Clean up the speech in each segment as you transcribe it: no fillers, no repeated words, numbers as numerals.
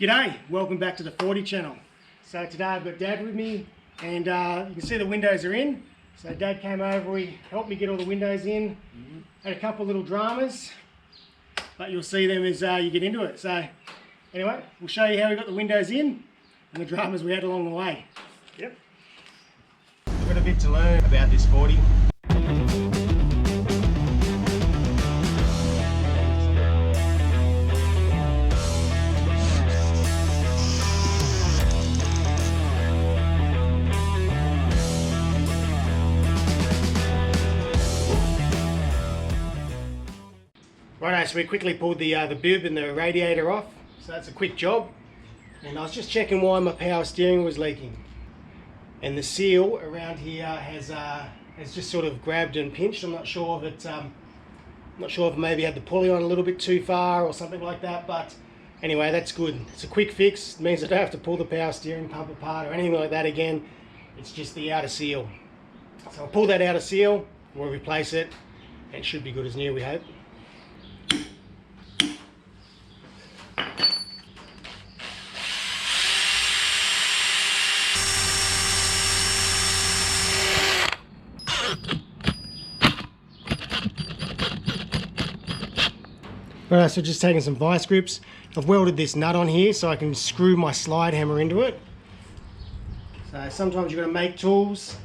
G'day, welcome back to the 40 channel. So today I've got Dad with me and you can see the windows are in. So Dad came over, he helped me get all the windows in. Had a couple of little dramas, but you'll see them as you get into it. So anyway, we'll show you how we got the windows in and the dramas we had along the way. Yep. We've got a bit to learn about this 40. Righto, so we quickly pulled the bib and the radiator off, so that's a quick job. And I was just checking why my power steering was leaking. And the seal around here has just sort of grabbed and pinched. I'm not sure if it maybe had the pulley on a little bit too far or something like that, but anyway, that's good. It's a quick fix. It means I don't have to pull the power steering pump apart or anything like that again. It's just the outer seal. So I'll pull that outer seal, we'll replace it, and it should be good as new, we hope. Alright, so just taking some vice grips. I've welded this nut on here so I can screw my slide hammer into it. So sometimes you've got to make tools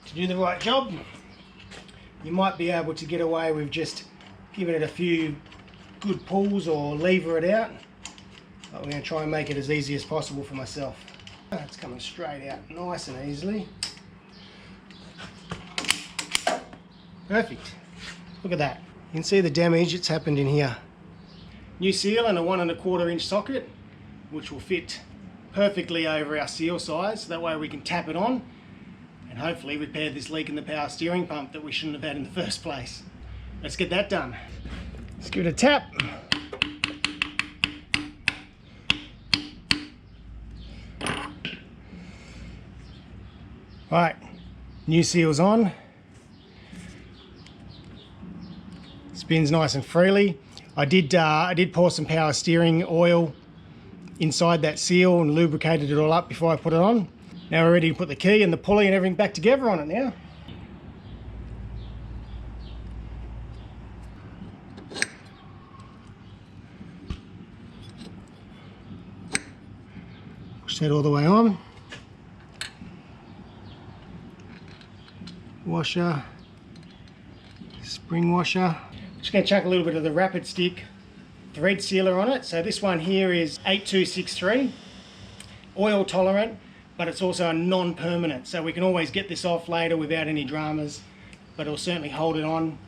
to do the right job. You might be able to get away with just giving it a few good pulls or lever it out. But we're going to try and make it as easy as possible for myself. It's coming straight out nice and easily. Perfect. Look at that. You can see the damage that's happened in here. New seal and a 1 1/4 inch socket, which will fit perfectly over our seal size. That way we can tap it on and hopefully repair this leak in the power steering pump that we shouldn't have had in the first place. Let's get that done. Let's give it a tap. Alright, new seal's on. Spins nice and freely. I did pour some power steering oil inside that seal and lubricated it all up before I put it on. Now we're ready to put the key and the pulley and everything back together on it now. Push that all the way on. Washer, spring washer. Just going to chuck a little bit of the rapid stick thread sealer on it. So this one here is 8263, oil tolerant, but it's also a non-permanent. So we can always get this off later without any dramas, but it'll certainly hold it on,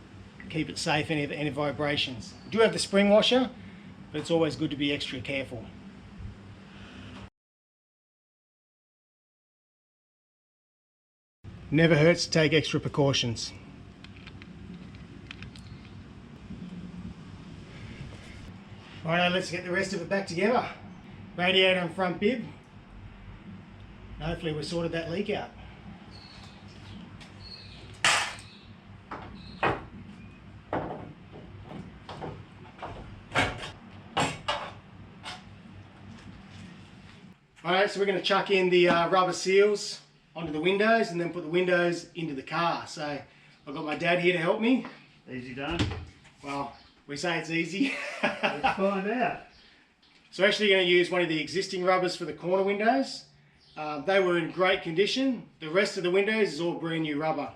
keep it safe any vibrations. We do have the spring washer, but it's always good to be extra careful. Never hurts to take extra precautions. Alright, let's get the rest of it back together. Radiator and front bib. Hopefully we've sorted that leak out. Alright, so we're going to chuck in the rubber seals onto the windows and then put the windows into the car. So I've got my dad here to help me. Easy done. Well, we say it's easy. Let's find out. So we're actually going to use one of the existing rubbers for the corner windows. They were in great condition. The rest of the windows is all brand new rubber.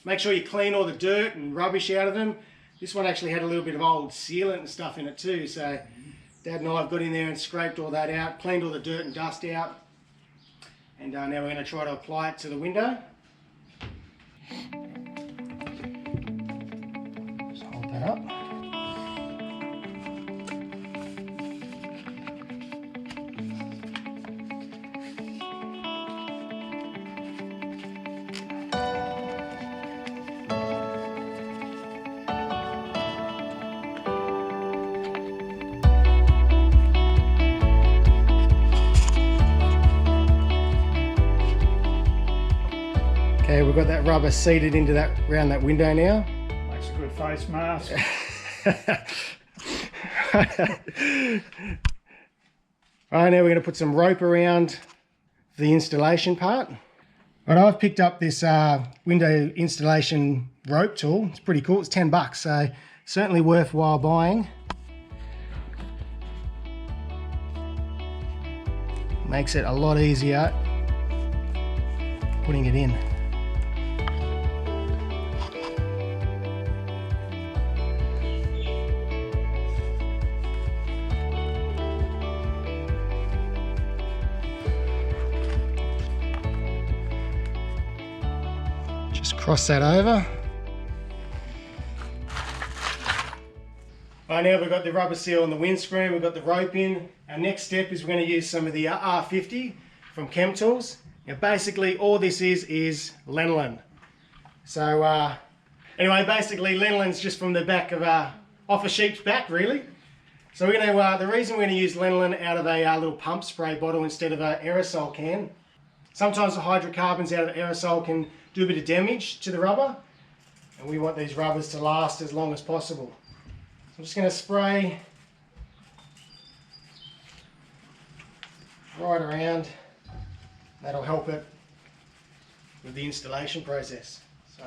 Make sure you clean all the dirt and rubbish out of them. This one actually had a little bit of old sealant and stuff in it too. So Dad and I have got in there and scraped all that out, cleaned all the dirt and dust out. And now we're going to try to apply it to the window. Just hold that up. Okay, we've got that rubber seated into that around that window now. Makes a good face mask. Right, now we're going to put some rope around the installation part. Right, I've picked up this window installation rope tool. It's pretty cool. It's 10 bucks, so certainly worthwhile buying. Makes it a lot easier putting it in. Just cross that over. Right, now we've got the rubber seal on the windscreen, we've got the rope in. Our next step is we're going to use some of the R50 from Chemtools. Now basically all this is lanolin. So anyway, basically lanolin's just from the back of off a sheep's back really. So we're going to, the reason we're going to use lanolin out of a little pump spray bottle instead of an aerosol can. Sometimes the hydrocarbons out of the aerosol can do a bit of damage to the rubber, and we want these rubbers to last as long as possible. So I'm just going to spray right around. That'll help it with the installation process. So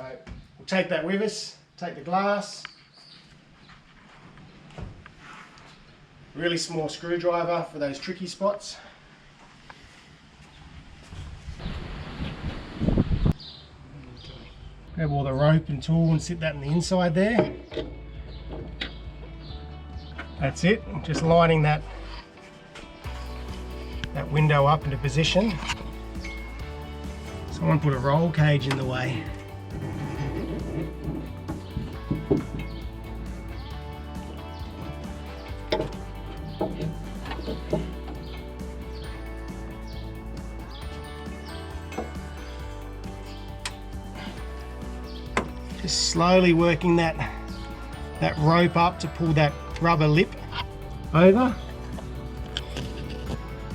we'll take that with us, take the glass, really small screwdriver for those tricky spots. Grab all the rope and tool and sit that in the inside there. That's it, just lining that window up into position. Someone put a roll cage in the way. Just slowly working that rope up to pull that rubber lip over.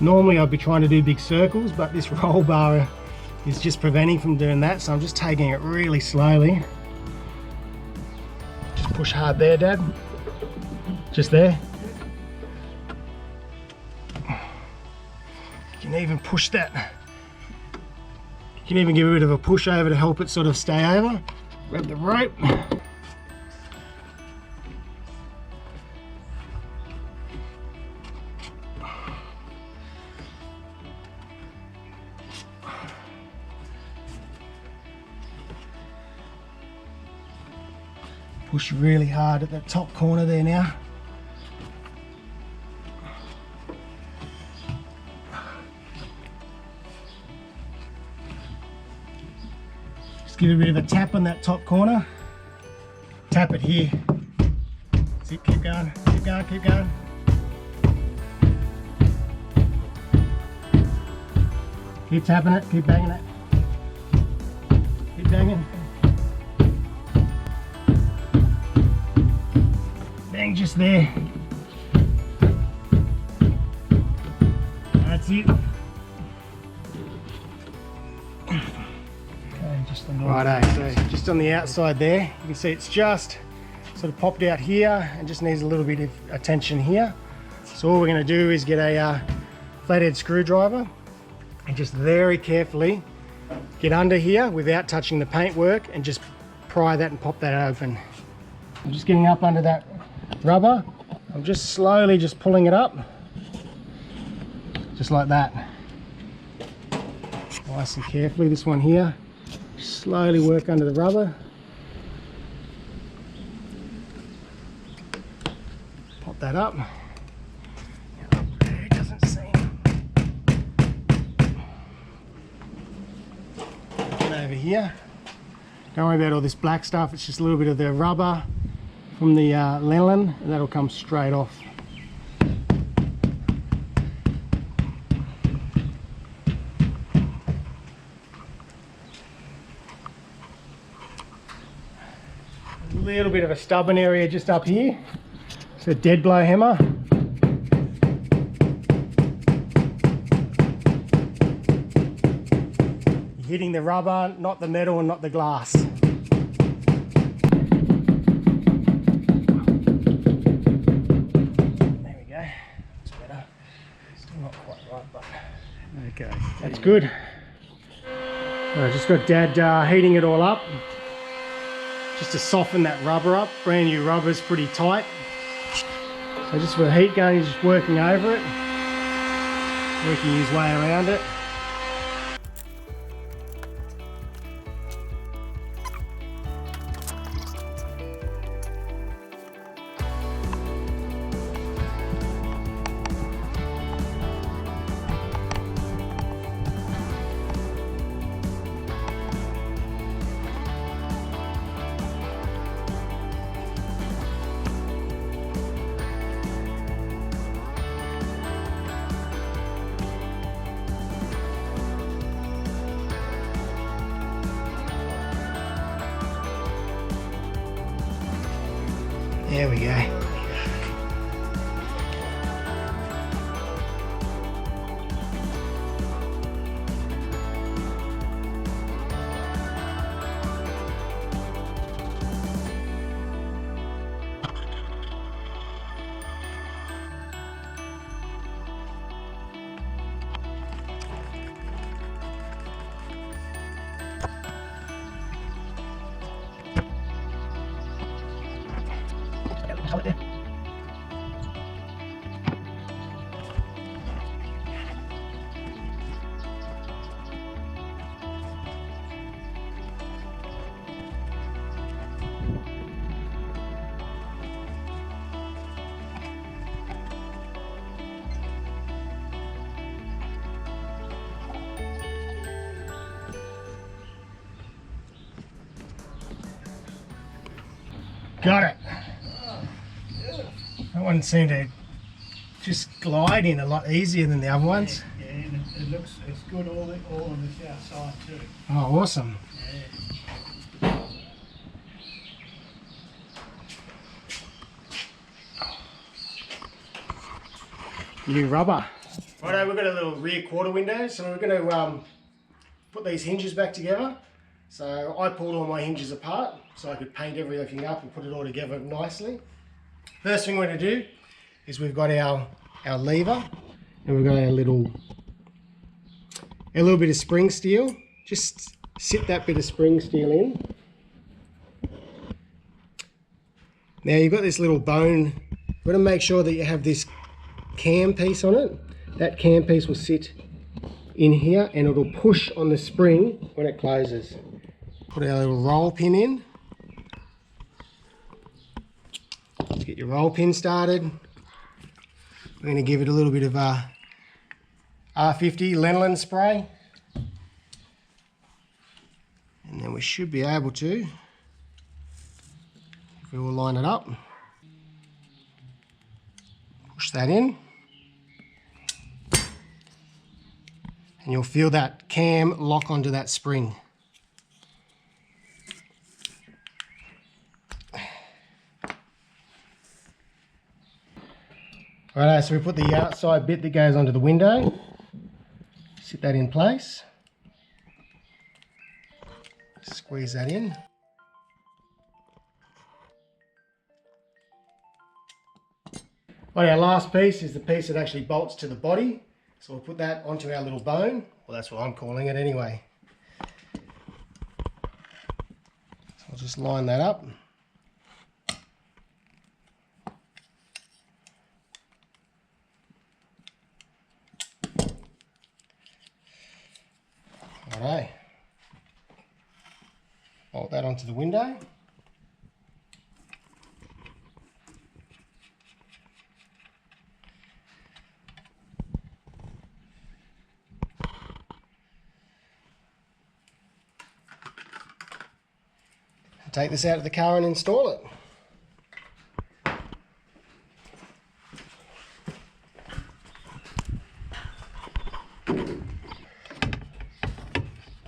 Normally I'd be trying to do big circles, but this roll bar is just preventing from doing that, so I'm just taking it really slowly. Just push hard there, Dad. Just there. You can even push that. You can even give a bit of a push over to help it sort of stay over. Grab the rope. Push really hard at the top corner there now. Just give it a bit of a tap on that top corner. Tap it here. That's it, keep going, keep going, keep going. Keep tapping it, keep banging it. Keep banging. Bang just there. That's it. Righto, so just on the outside there, you can see it's just sort of popped out here and just needs a little bit of attention here. So all we're going to do is get a flathead screwdriver and just very carefully get under here without touching the paintwork and just pry that and pop that open. I'm just getting up under that rubber. I'm just slowly just pulling it up, just like that. Nice and carefully, this one here. Slowly work under the rubber. Pop that up. It doesn't seem. Get over here. Don't worry about all this black stuff, it's just a little bit of the rubber from the lanolin, and that'll come straight off. A little bit of a stubborn area just up here. It's a dead blow hammer. You're hitting the rubber, not the metal and not the glass. There we go. That's better. Still not quite right, but Okay. that's good. I just got Dad heating it all up, just to soften that rubber up. Brand new rubber's pretty tight. So just with the heat going, he's just working over it, working his way around it. There we go. Got it. That one seemed to just glide in a lot easier than the other ones. Yeah, and it looks it's good all on this outside too. Oh, awesome. Yeah. New rubber. Righto, we've got a little rear quarter window, so we're going to put these hinges back together. So I pulled all my hinges apart so I could paint everything up and put it all together nicely. First thing we're going to do is we've got our lever, and we've got a little bit of spring steel. Just sit that bit of spring steel in. Now you've got this little bone. You've got to make sure that you have this cam piece on it. That cam piece will sit in here and it'll push on the spring when it closes. Put our little roll pin in. Let's get your roll pin started. We're going to give it a little bit of R50 Lanolin spray. And then we should be able to, if we will line it up, push that in. And you'll feel that cam lock onto that spring. Righto, so we put the outside bit that goes onto the window, sit that in place, squeeze that in. Right, our last piece is the piece that actually bolts to the body, so we'll put that onto our little bone. Well, that's what I'm calling it anyway. So I'll just line that up. Righto. Bolt that onto the window. Take this out of the car and install it.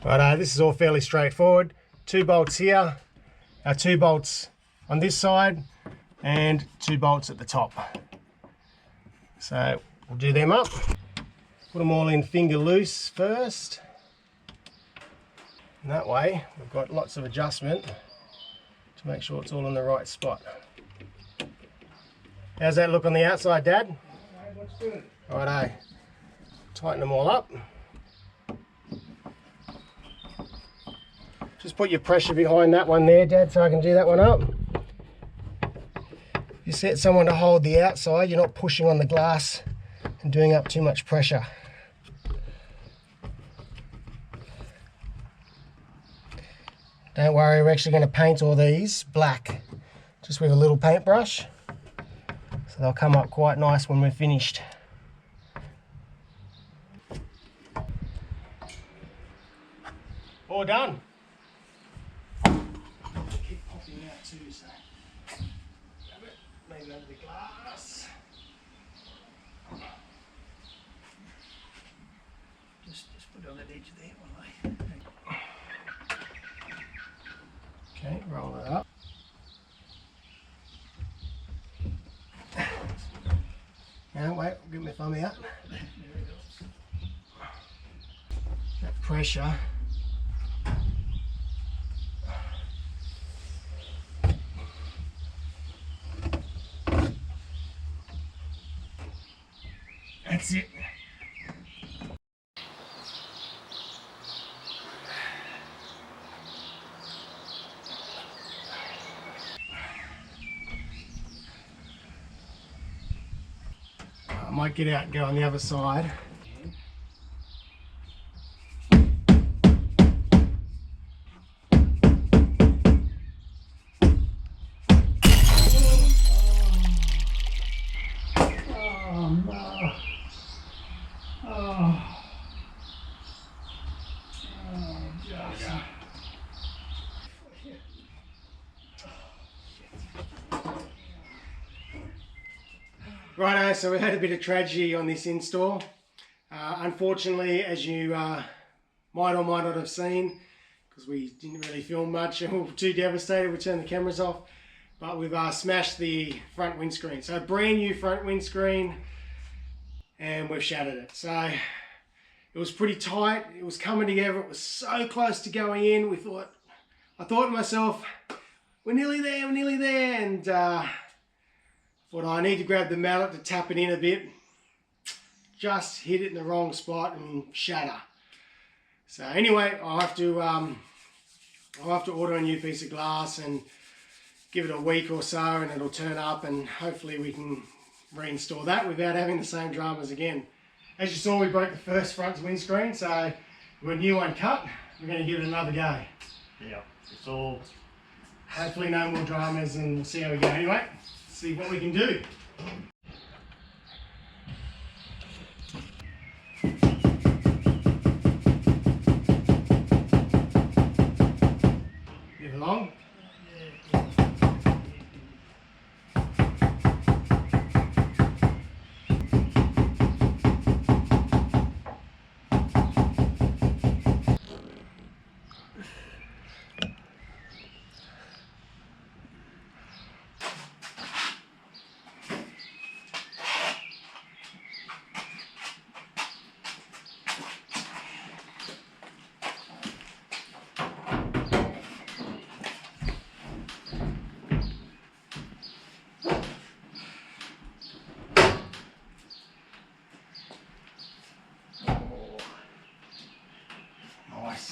Righto, this is all fairly straightforward. 2 bolts here, 2 bolts on this side, and 2 bolts at the top. So we'll do them up. Put them all in finger loose first. And that way we've got lots of adjustment to make sure it's all in the right spot. How's that look on the outside, Dad? Looks good. Righto. Tighten them all up. Just put your pressure behind that one there, Dad, so I can do that one up. You set someone to hold the outside, you're not pushing on the glass and doing up too much pressure. Don't worry, we're actually going to paint all these black, just with a little paintbrush. So they'll come up quite nice when we're finished. All done. Keep popping out too, so grab it, leave it under the glass. Just put it on that edge there, one way. Okay, roll it up. Now wait, I'll get my thumb out. That pressure. That's it. I might get out and go on the other side. Righto, so we had a bit of tragedy on this install. Unfortunately, as you might or might not have seen, because we didn't really film much and we were too devastated, we turned the cameras off, but we've smashed the front windscreen. So brand new front windscreen, and we've shattered it. So it was pretty tight, it was coming together, it was so close to going in. I thought to myself, we're nearly there, and thought I need to grab the mallet to tap it in a bit. Just hit it in the wrong spot and shatter. So anyway, I'll have to order a new piece of glass and give it a week or so, and it'll turn up, and hopefully we can reinstall that without having the same dramas again. As you saw, we broke the first front windscreen, so with a new one cut, we're going to give it another go. Yeah, it's all. Hopefully no more dramas, and we'll see how we go. Anyway, see what we can do. Move along.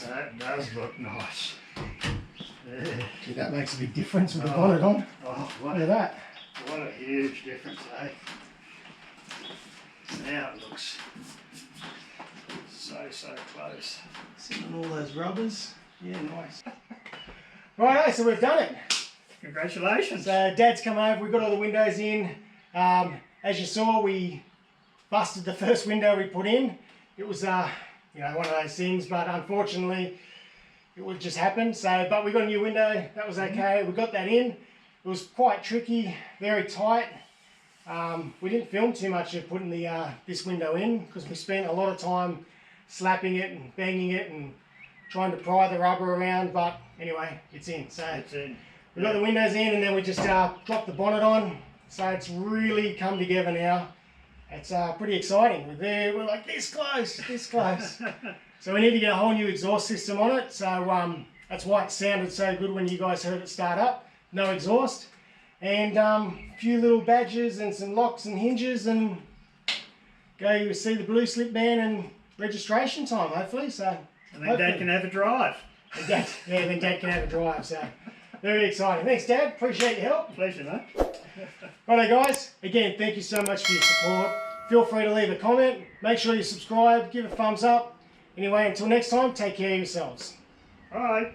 That does look nice. Yeah. Gee, that makes a big difference with the bonnet on. Oh, Look at that. What a huge difference, eh? Now it looks so close. Sitting on all those rubbers. Yeah, nice. Right, so we've done it. Congratulations. So Dad's come over, we've got all the windows in. As you saw, we busted the first window we put in. It was you know, one of those things, but unfortunately it would just happen. So, but we got a new window, that was okay. We got that in. It was quite tricky, very tight. We didn't film too much of putting the this window in, because we spent a lot of time slapping it and banging it and trying to pry the rubber around, but anyway, it's in. So It's in. we got the windows in, and then we just dropped the bonnet on. So it's really come together now. It's pretty exciting. We're there, we're like this close, this close. So we need to get a whole new exhaust system on it. So that's why it sounded so good when you guys heard it start up. No exhaust. And a few little badges and some locks and hinges, and go see the blue slip man and registration time, hopefully. So, And then Dad can have a drive. and Dad, yeah, then Dad can have a drive. So, very exciting. Thanks, Dad. Appreciate your help. Pleasure, mate. Righto, guys. Again, thank you so much for your support. Feel free to leave a comment. Make sure you subscribe. Give a thumbs up. Anyway, until next time, take care of yourselves. All right.